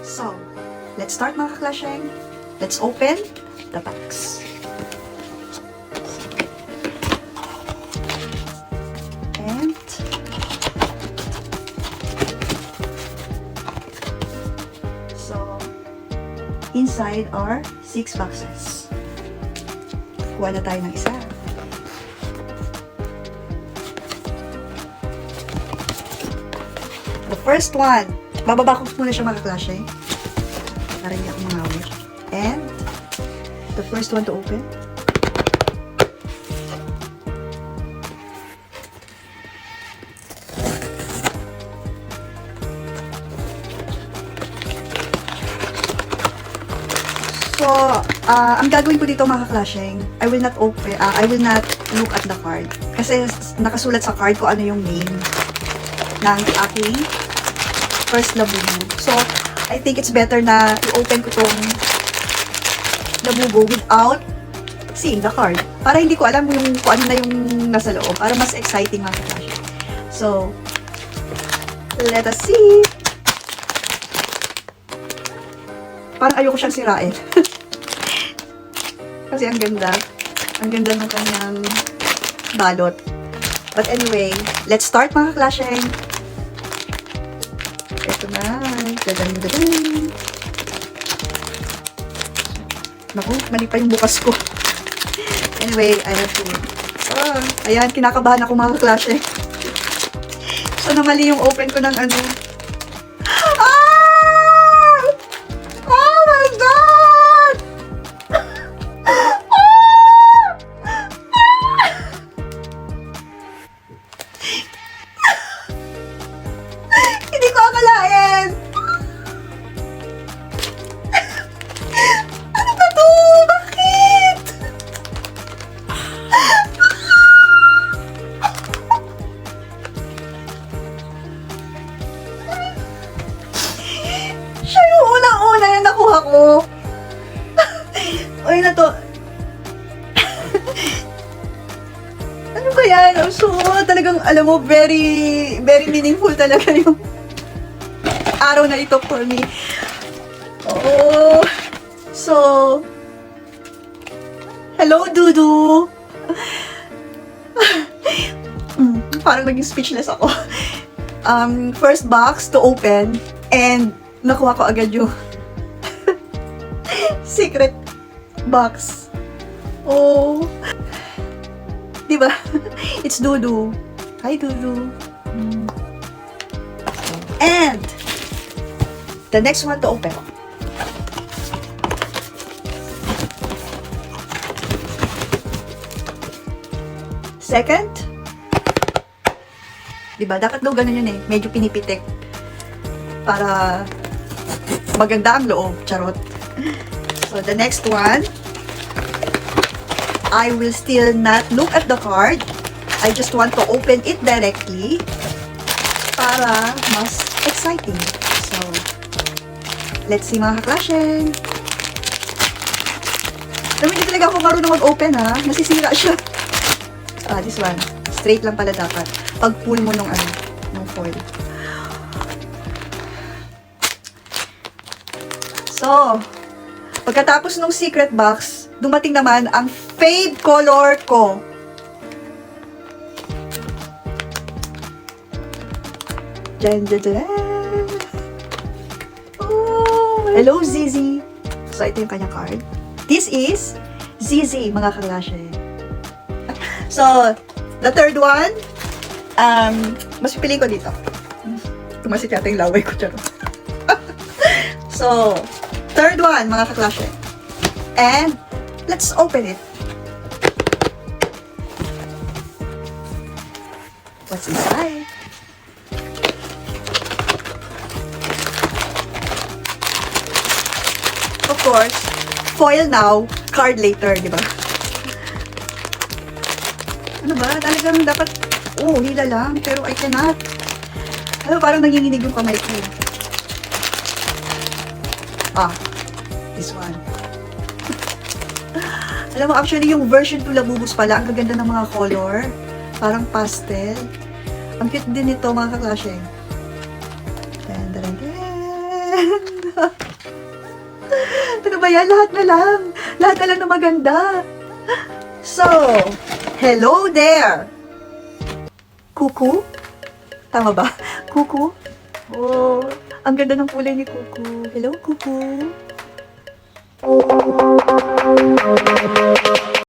So, let's start mga kaklasheng. Let's open the box. And so, inside are 6 boxes. Kuha na tayo ng isa. The first one, bababa ko muna siya mga kaklase. Para hindi ako mangawit. And, the first one to open. So, ang gagawin ko dito mga kaklasheng, I will not look at the card. Kasi nakasulat sa card ko ano yung name ng aking first labubu. So, I think it's better na i-open ko tong labubu without seeing the card. Para hindi ko alam kung ano na yung nasa loob. Para mas exciting mga kaklasheng. So, let us see. Parang ayoko siyang sirain. Kasi ang ganda. Ang ganda ng kanyang balot. But anyway, let's start mga kaklasheng. Ito na. Dadan. Naku, mali pa yung bukas ko. Anyway, I have to. Ayan, kinakabahan ako mga kaklasheng. So, namali yung open ko ng ano. Hindi ko akalain! Ano ba to? Bakit? Siya yung unang-una yung nakuha ko. Uy na to. Ano ba yan? So, talagang, alam mo, very, very meaningful talaga yung araw na ito for me. Oh. So, hello, Dudu. Parang naging speechless ako. First box to open and nakuha ko agad yung secret box. Oh. Diba? It's Dudu. Hi, Dudu. And the next one to open. Second. Diba? Dapat daw ganun yun eh. Medyo pinipitik. Para maganda ang loob. Charot. So, the next one. I will still not look at the card. I just want to open it directly para mas exciting. So, let's see mga kaklasheng. Pero hindi talaga ako marunong mag-open ha. Masisira siya. This one. Straight lang pala dapat. Pag pull mo nung foil. So, pagkatapos nung secret box, dumating naman ang fade color ko. Dyan. Oh, hello, Zizi. So, ito yung kanyang card. This is Zizi, mga kaklasheng. So, the third one, mas pipiliin ko dito. Tumasit yata yung laway ko dyan. So, third one, mga kaklasheng. And, let's open it. What's inside? Of course, foil now, card later, di ba? Ano ba? Talagang dapat, hila lang, pero I cannot. Ano, parang nanginginig yung kamay ko. This one. Alam mo, actually, yung version 2 Labubus pala, ang gaganda ng mga color. Parang pastel. Ang cute din ito, mga kaklasheng. friend. Ano ba yan? Lahat na lang. Lahat na lang na maganda. So, hello there. Kuku? Tama ba? Kuku? Oh, ang ganda ng kulay ni Kuku. Hello, Kuku.